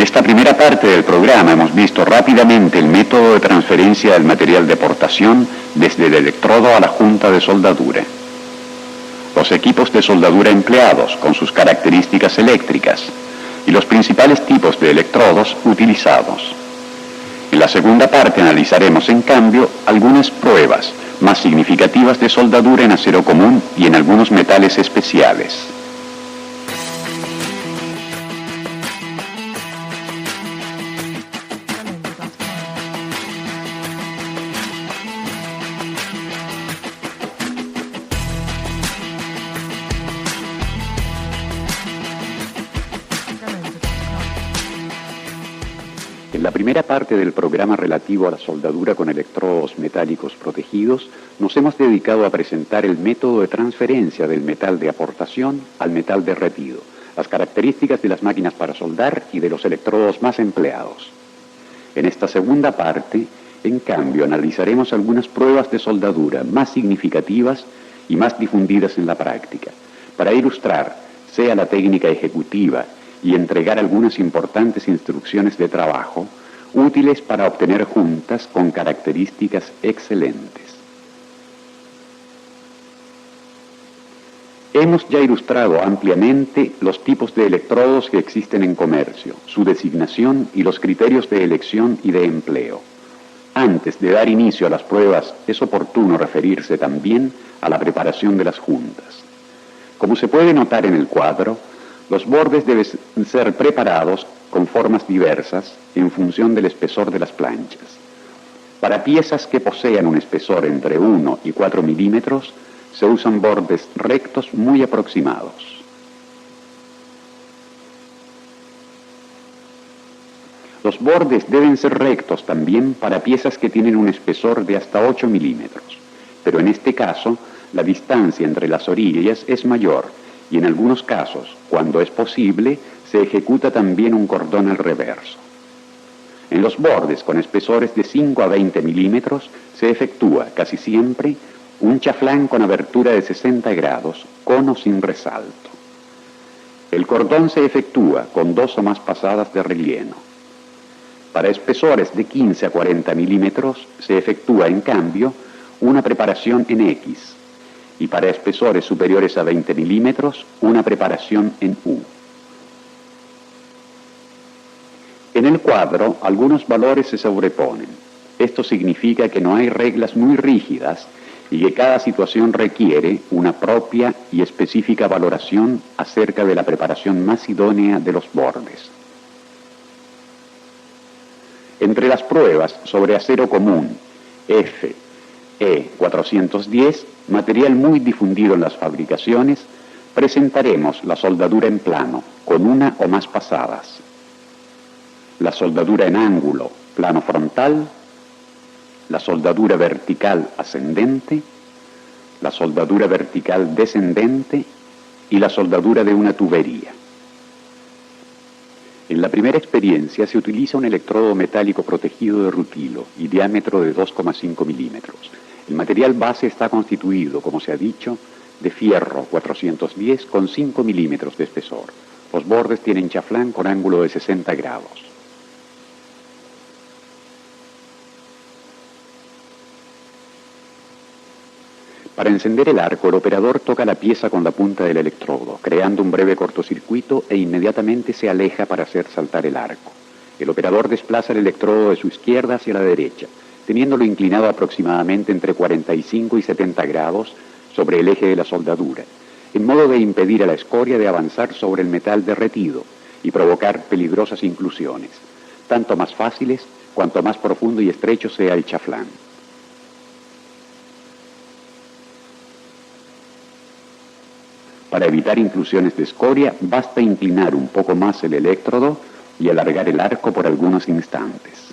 esta primera parte del programa hemos visto rápidamente el método de transferencia del material de aportación desde el electrodo a la junta de soldadura. Los equipos de soldadura empleados con sus características eléctricas y los principales tipos de electrodos utilizados. En la segunda parte analizaremos, en cambio, algunas pruebas más significativas de soldadura en acero común y en algunos metales especiales. En la primera parte del programa relativo a la soldadura con electrodos metálicos protegidos, nos hemos dedicado a presentar el método de transferencia del metal de aportación al metal derretido, las características de las máquinas para soldar y de los electrodos más empleados. En esta segunda parte, en cambio, analizaremos algunas pruebas de soldadura más significativas y más difundidas en la práctica, para ilustrar, sea la técnica ejecutiva y entregar algunas importantes instrucciones de trabajo útiles para obtener juntas con características excelentes. Hemos ya ilustrado ampliamente los tipos de electrodos que existen en comercio, su designación y los criterios de elección y de empleo. Antes de dar inicio a las pruebas, es oportuno referirse también a la preparación de las juntas. Como se puede notar en el cuadro, los bordes deben ser preparados con formas diversas en función del espesor de las planchas. Para piezas que posean un espesor entre 1 y 4 milímetros, se usan bordes rectos muy aproximados. Los bordes deben ser rectos también para piezas que tienen un espesor de hasta 8 milímetros, pero en este caso la distancia entre las orillas es mayor y en algunos casos, cuando es posible, se ejecuta también un cordón al reverso. En los bordes con espesores de 5 a 20 milímetros se efectúa casi siempre un chaflán con abertura de 60 grados, con o sin resalto. El cordón se efectúa con 2 o más pasadas de relleno. Para espesores de 15 a 40 milímetros se efectúa, en cambio, una preparación en X, y para espesores superiores a 20 milímetros, una preparación en U. En el cuadro, algunos valores se sobreponen. Esto significa que no hay reglas muy rígidas y que cada situación requiere una propia y específica valoración acerca de la preparación más idónea de los bordes. Entre las pruebas sobre acero común FE410, material muy difundido en las fabricaciones, presentaremos la soldadura en plano, con una o más pasadas, la soldadura en ángulo, plano frontal, la soldadura vertical ascendente, la soldadura vertical descendente y la soldadura de una tubería. En la primera experiencia se utiliza un electrodo metálico protegido de rutilo y diámetro de 2,5 milímetros. El material base está constituido, como se ha dicho, de fierro 410 con 5 milímetros de espesor. Los bordes tienen chaflán con ángulo de 60 grados. Para encender el arco, el operador toca la pieza con la punta del electrodo, creando un breve cortocircuito e inmediatamente se aleja para hacer saltar el arco. El operador desplaza el electrodo de su izquierda hacia la derecha, teniéndolo inclinado aproximadamente entre 45 y 70 grados sobre el eje de la soldadura, en modo de impedir a la escoria de avanzar sobre el metal derretido y provocar peligrosas inclusiones, tanto más fáciles cuanto más profundo y estrecho sea el chaflán. Para evitar inclusiones de escoria, basta inclinar un poco más el electrodo y alargar el arco por algunos instantes.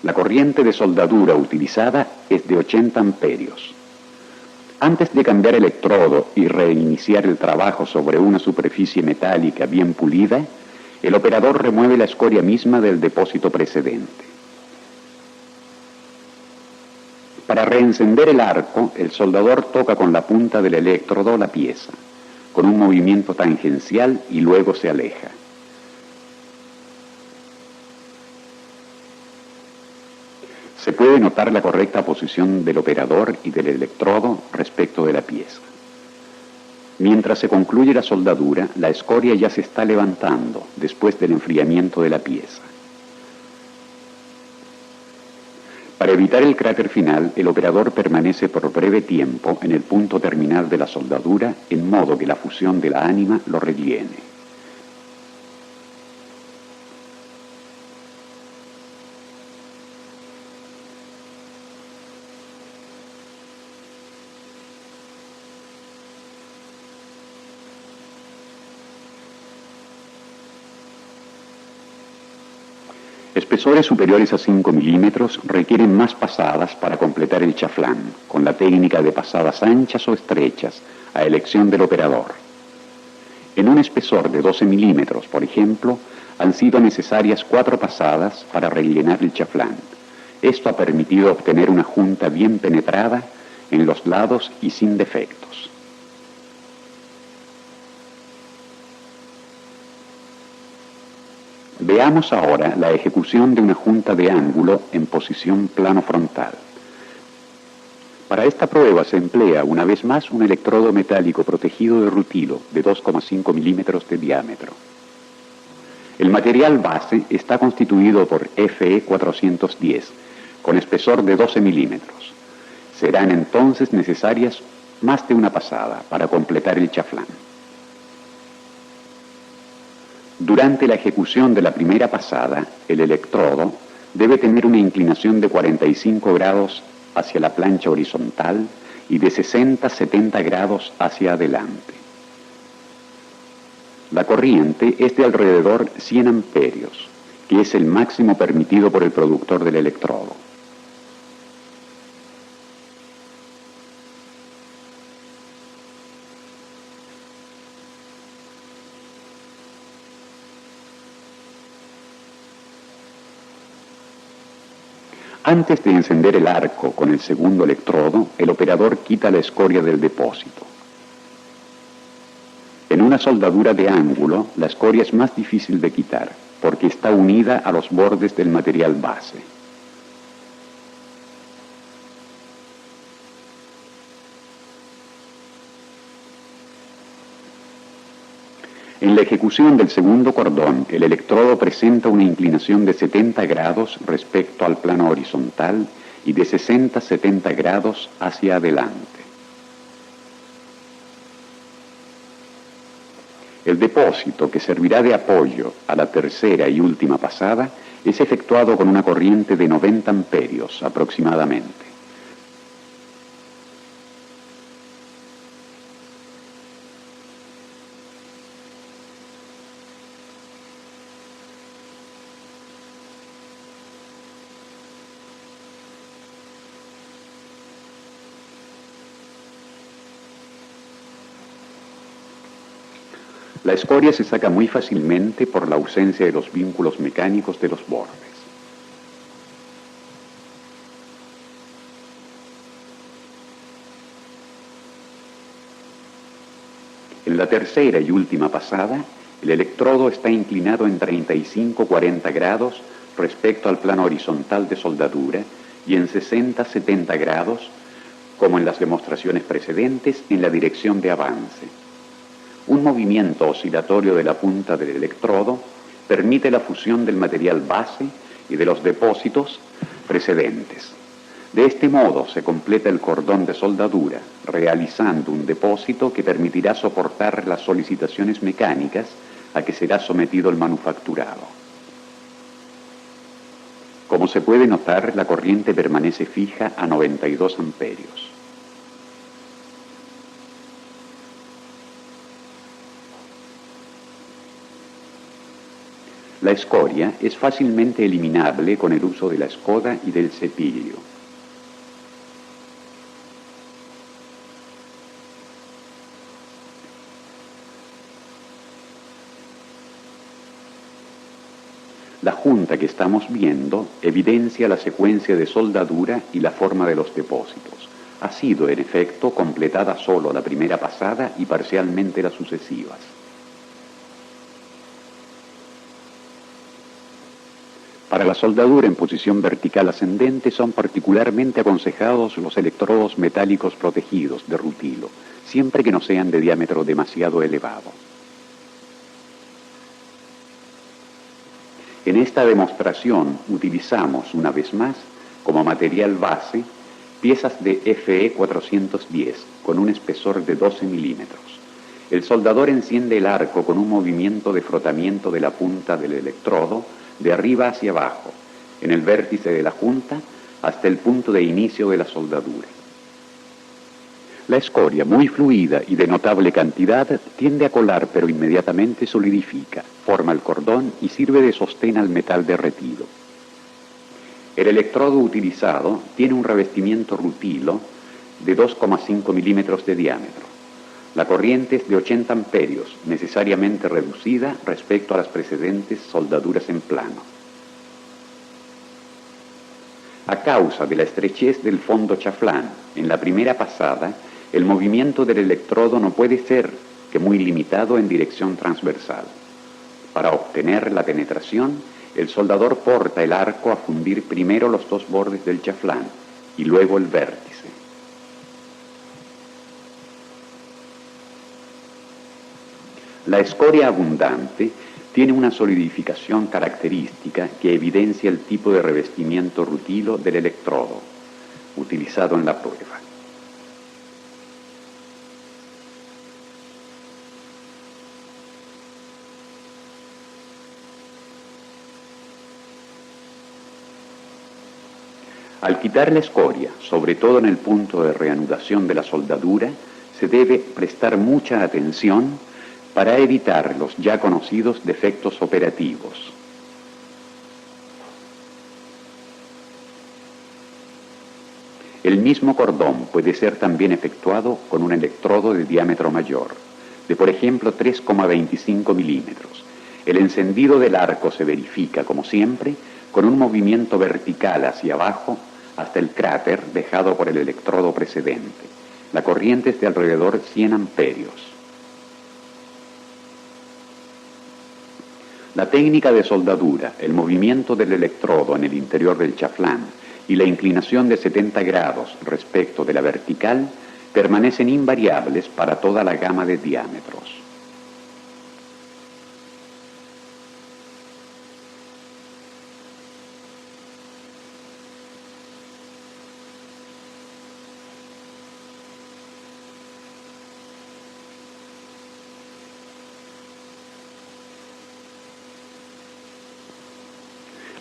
La corriente de soldadura utilizada es de 80 amperios. Antes de cambiar el electrodo y reiniciar el trabajo sobre una superficie metálica bien pulida, el operador remueve la escoria misma del depósito precedente. Para reencender el arco, el soldador toca con la punta del electrodo la pieza, con un movimiento tangencial y luego se aleja. puede notar la correcta posición del operador y del electrodo respecto de la pieza. Mientras se concluye la soldadura, la escoria ya se está levantando después del enfriamiento de la pieza. Para evitar el cráter final, el operador permanece por breve tiempo en el punto terminal de la soldadura, en modo que la fusión de la ánima lo rellene. Espesores superiores a 5 milímetros requieren más pasadas para completar el chaflán, con la técnica de pasadas anchas o estrechas, a elección del operador. En un espesor de 12 milímetros, por ejemplo, han sido necesarias 4 pasadas para rellenar el chaflán. Esto ha permitido obtener una junta bien penetrada en los lados y sin defectos. Veamos ahora la ejecución de una junta de ángulo en posición plano frontal. Para esta prueba se emplea una vez más un electrodo metálico protegido de rutilo de 2,5 milímetros de diámetro. El material base está constituido por Fe 410, con espesor de 12 milímetros. Serán entonces necesarias más de una pasada para completar el chaflán. Durante la ejecución de la primera pasada, el electrodo debe tener una inclinación de 45 grados hacia la plancha horizontal y de 60-70 grados hacia adelante. La corriente es de alrededor 100 amperios, que es el máximo permitido por el productor del electrodo. Antes de encender el arco con el segundo electrodo, el operador quita la escoria del depósito. En una soldadura de ángulo, la escoria es más difícil de quitar, porque está unida a los bordes del material base. En la ejecución del segundo cordón, el electrodo presenta una inclinación de 70 grados respecto al plano horizontal y de 60-70 grados hacia adelante. El depósito, que servirá de apoyo a la tercera y última pasada, es efectuado con una corriente de 90 amperios aproximadamente. La escoria se saca muy fácilmente por la ausencia de los vínculos mecánicos de los bordes. En la tercera y última pasada, el electrodo está inclinado en 35-40 grados respecto al plano horizontal de soldadura y en 60-70 grados, como en las demostraciones precedentes, en la dirección de avance. Un movimiento oscilatorio de la punta del electrodo permite la fusión del material base y de los depósitos precedentes. De este modo se completa el cordón de soldadura, realizando un depósito que permitirá soportar las solicitaciones mecánicas a que será sometido el manufacturado. Como se puede notar, la corriente permanece fija a 92 amperios. La escoria es fácilmente eliminable con el uso de la escoda y del cepillo. La junta que estamos viendo evidencia la secuencia de soldadura y la forma de los depósitos. Ha sido, en efecto, completada solo la primera pasada y parcialmente las sucesivas. Para la soldadura en posición vertical ascendente son particularmente aconsejados los electrodos metálicos protegidos de rutilo, siempre que no sean de diámetro demasiado elevado. En esta demostración utilizamos, una vez más, como material base, piezas de Fe 410 con un espesor de 12 milímetros. El soldador enciende el arco con un movimiento de frotamiento de la punta del electrodo de arriba hacia abajo, en el vértice de la junta, hasta el punto de inicio de la soldadura. La escoria, muy fluida y de notable cantidad, tiende a colar pero inmediatamente solidifica, forma el cordón y sirve de sostén al metal derretido. El electrodo utilizado tiene un revestimiento rutilo de 2,5 milímetros de diámetro. La corriente es de 80 amperios, necesariamente reducida respecto a las precedentes soldaduras en plano. A causa de la estrechez del fondo chaflán, en la primera pasada, el movimiento del electrodo no puede ser que muy limitado en dirección transversal. Para obtener la penetración, el soldador porta el arco a fundir primero los dos bordes del chaflán y luego el vértice. La escoria abundante tiene una solidificación característica que evidencia el tipo de revestimiento rutilo del electrodo utilizado en la prueba. Al quitar la escoria, sobre todo en el punto de reanudación de la soldadura, se debe prestar mucha atención para evitar los ya conocidos defectos operativos. El mismo cordón puede ser también efectuado con un electrodo de diámetro mayor, de por ejemplo 3,25 milímetros. El encendido del arco se verifica, como siempre, con un movimiento vertical hacia abajo hasta el cráter dejado por el electrodo precedente. La corriente es de alrededor 100 amperios. La técnica de soldadura, el movimiento del electrodo en el interior del chaflán y la inclinación de 70 grados respecto de la vertical permanecen invariables para toda la gama de diámetros.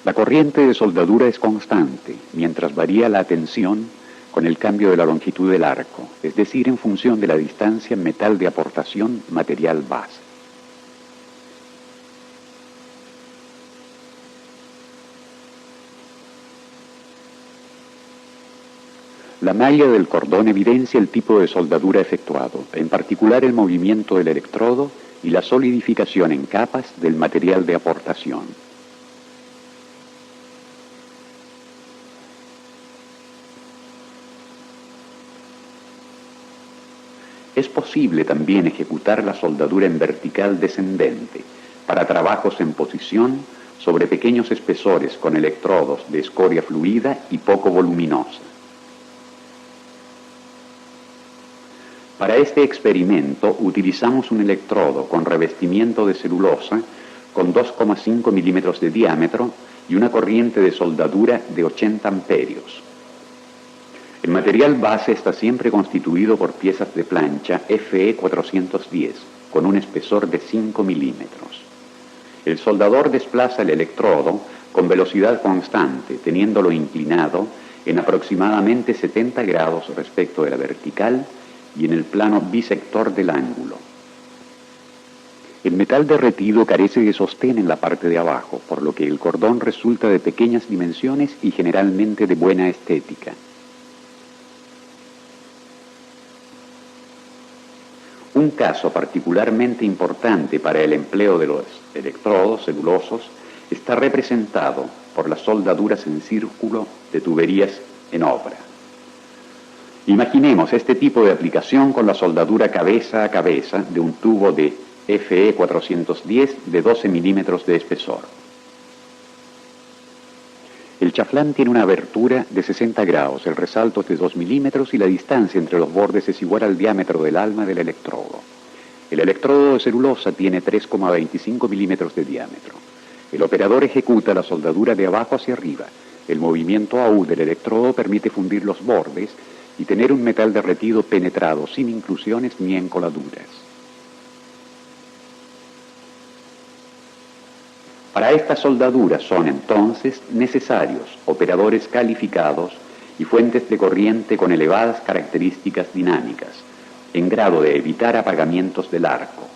La corriente de soldadura es constante, mientras varía la tensión con el cambio de la longitud del arco, es decir, en función de la distancia metal de aportación material base. La malla del cordón evidencia el tipo de soldadura efectuado, en particular el movimiento del electrodo y la solidificación en capas del material de aportación. Es posible también ejecutar la soldadura en vertical descendente para trabajos en posición sobre pequeños espesores con electrodos de escoria fluida y poco voluminosa. Para este experimento utilizamos un electrodo con revestimiento de celulosa con 2,5 milímetros de diámetro y una corriente de soldadura de 80 amperios. El material base está siempre constituido por piezas de plancha Fe 410 con un espesor de 5 milímetros. El soldador desplaza el electrodo con velocidad constante, teniéndolo inclinado en aproximadamente 70 grados respecto de la vertical y en el plano bisector del ángulo. El metal derretido carece de sostén en la parte de abajo, por lo que el cordón resulta de pequeñas dimensiones y generalmente de buena estética. Un caso particularmente importante para el empleo de los electrodos celulosos está representado por las soldaduras en círculo de tuberías en obra. Imaginemos este tipo de aplicación con la soldadura cabeza a cabeza de un tubo de Fe 410 de 12 milímetros de espesor. El chaflán tiene una abertura de 60 grados, el resalto es de 2 milímetros y la distancia entre los bordes es igual al diámetro del alma del electrodo. El electrodo de celulosa tiene 3,25 milímetros de diámetro. El operador ejecuta la soldadura de abajo hacia arriba. El movimiento AU del electrodo permite fundir los bordes y tener un metal derretido penetrado sin inclusiones ni encoladuras. Para esta soldadura son entonces necesarios operadores calificados y fuentes de corriente con elevadas características dinámicas, en grado de evitar apagamientos del arco.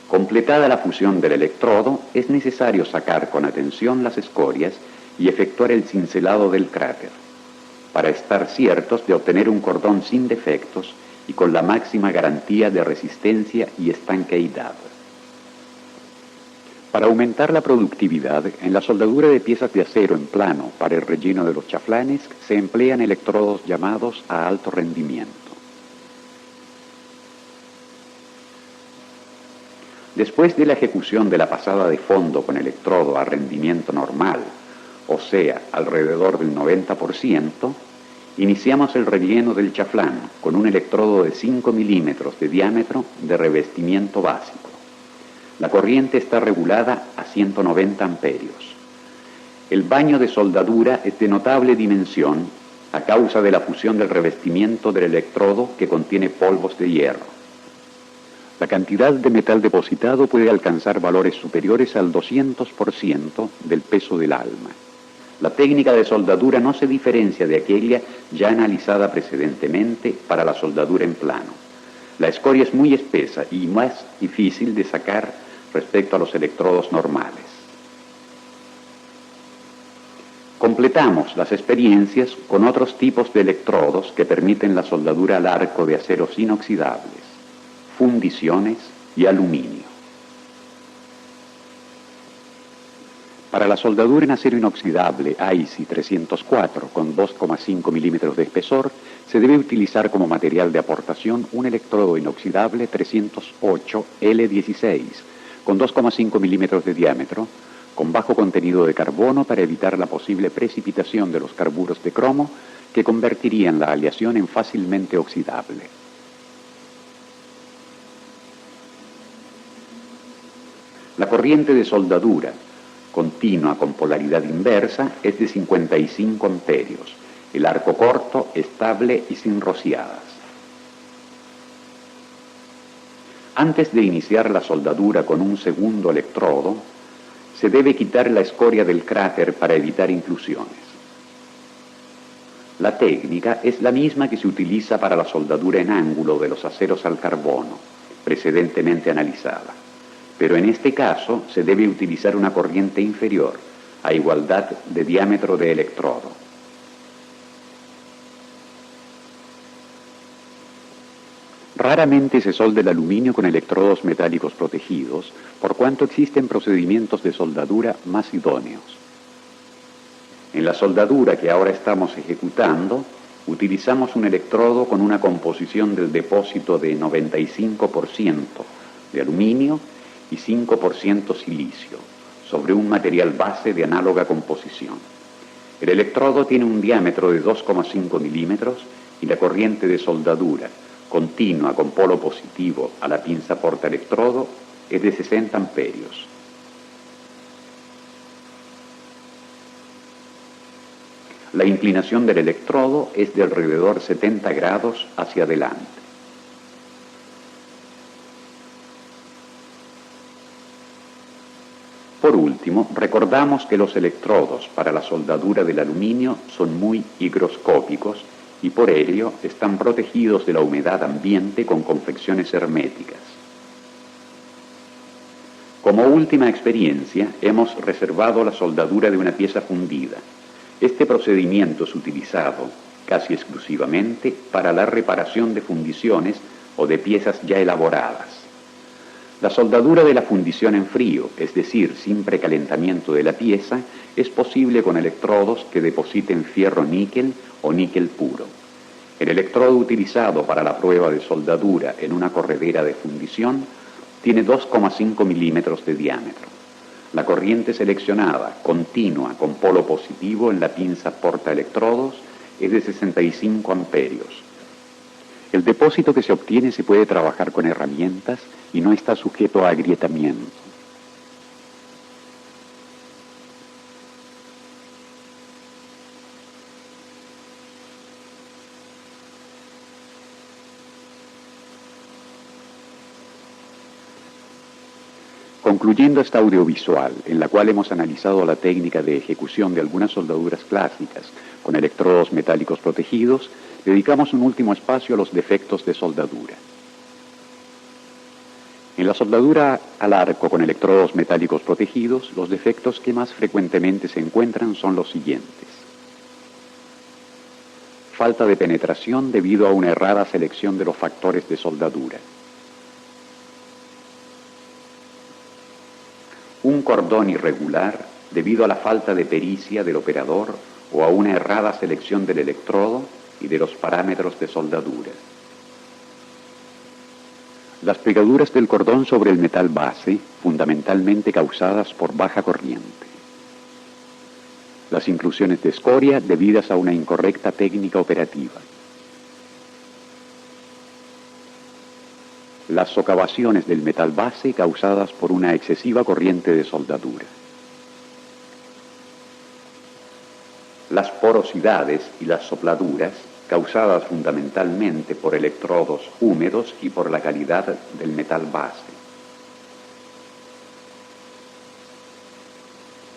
Completada la fusión del electrodo, es necesario sacar con atención las escorias y efectuar el cincelado del cráter, para estar ciertos de obtener un cordón sin defectos y con la máxima garantía de resistencia y estanqueidad. Para aumentar la productividad, en la soldadura de piezas de acero en plano para el relleno de los chaflanes se emplean electrodos llamados a alto rendimiento. Después de la ejecución de la pasada de fondo con electrodo a rendimiento normal, o sea, alrededor del 90%, iniciamos el relleno del chaflán con un electrodo de 5 milímetros de diámetro de revestimiento básico. La corriente está regulada a 190 amperios. El baño de soldadura es de notable dimensión a causa de la fusión del revestimiento del electrodo que contiene polvos de hierro. La cantidad de metal depositado puede alcanzar valores superiores al 200% del peso del alma. La técnica de soldadura no se diferencia de aquella ya analizada precedentemente para la soldadura en plano. La escoria es muy espesa y más difícil de sacar respecto a los electrodos normales. Completamos las experiencias con otros tipos de electrodos que permiten la soldadura al arco de aceros inoxidables, fundiciones y aluminio. Para la soldadura en acero inoxidable AISI 304 con 2,5 milímetros de espesor, se debe utilizar como material de aportación un electrodo inoxidable 308 L16 con 2,5 milímetros de diámetro, con bajo contenido de carbono para evitar la posible precipitación de los carburos de cromo que convertirían la aleación en fácilmente oxidable. La corriente de soldadura continua con polaridad inversa es de 55 amperios, el arco corto, estable y sin rociadas. Antes de iniciar la soldadura con un segundo electrodo, se debe quitar la escoria del cráter para evitar inclusiones. La técnica es la misma que se utiliza para la soldadura en ángulo de los aceros al carbono, precedentemente analizada, pero en este caso se debe utilizar una corriente inferior, a igualdad de diámetro de electrodo. Raramente se solda el aluminio con electrodos metálicos protegidos, por cuanto existen procedimientos de soldadura más idóneos. En la soldadura que ahora estamos ejecutando, utilizamos un electrodo con una composición del depósito de 95% de aluminio y 5% silicio, sobre un material base de análoga composición. El electrodo tiene un diámetro de 2,5 milímetros y la corriente de soldadura continua con polo positivo a la pinza portaelectrodo es de 60 amperios. La inclinación del electrodo es de alrededor 70 grados hacia adelante. Por último, recordamos que los electrodos para la soldadura del aluminio son muy higroscópicos y por ello están protegidos de la humedad ambiente con confecciones herméticas. Como última experiencia, hemos reservado la soldadura de una pieza fundida. Este procedimiento es utilizado casi exclusivamente para la reparación de fundiciones o de piezas ya elaboradas. La soldadura de la fundición en frío, es decir, sin precalentamiento de la pieza, es posible con electrodos que depositen fierro-níquel o níquel puro. El electrodo utilizado para la prueba de soldadura en una corredera de fundición tiene 2,5 milímetros de diámetro. La corriente seleccionada, continua, con polo positivo en la pinza portaelectrodos, es de 65 amperios. El depósito que se obtiene se puede trabajar con herramientas y no está sujeto a agrietamiento. Concluyendo esta audiovisual, en la cual hemos analizado la técnica de ejecución de algunas soldaduras clásicas con electrodos metálicos protegidos, dedicamos un último espacio a los defectos de soldadura. En la soldadura al arco con electrodos metálicos protegidos, los defectos que más frecuentemente se encuentran son los siguientes. Falta de penetración debido a una errada selección de los factores de soldadura. Un cordón irregular debido a la falta de pericia del operador o a una errada selección del electrodo y de los parámetros de soldadura. Las pegaduras del cordón sobre el metal base, fundamentalmente causadas por baja corriente. Las inclusiones de escoria debidas a una incorrecta técnica operativa. Las socavaciones del metal base causadas por una excesiva corriente de soldadura. Las porosidades y las sopladuras causadas fundamentalmente por electrodos húmedos y por la calidad del metal base.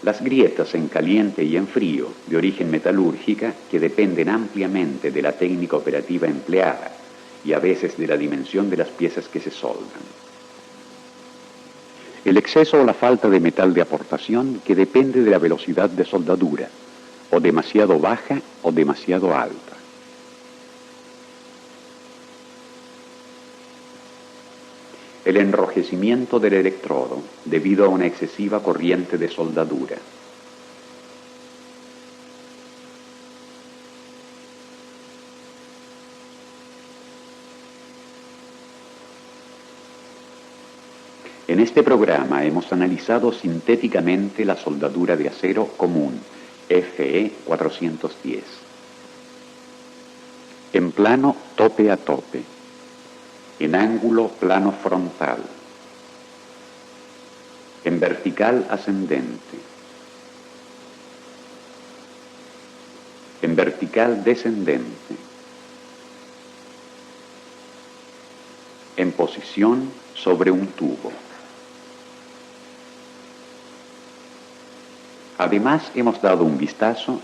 Las grietas en caliente y en frío, de origen metalúrgica, que dependen ampliamente de la técnica operativa empleada y a veces de la dimensión de las piezas que se soldan. El exceso o la falta de metal de aportación, que depende de la velocidad de soldadura, o demasiado baja o demasiado alta. El enrojecimiento del electrodo debido a una excesiva corriente de soldadura. En este programa hemos analizado sintéticamente la soldadura de acero común, FE 410. En plano tope a tope. En ángulo plano frontal, en vertical ascendente, en vertical descendente, en posición sobre un tubo. Además, hemos dado un vistazo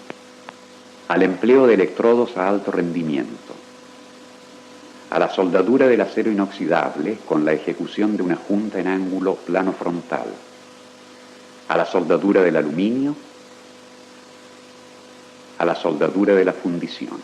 al empleo de electrodos a alto rendimiento, a la soldadura del acero inoxidable con la ejecución de una junta en ángulo plano frontal, a la soldadura del aluminio, a la soldadura de la fundición.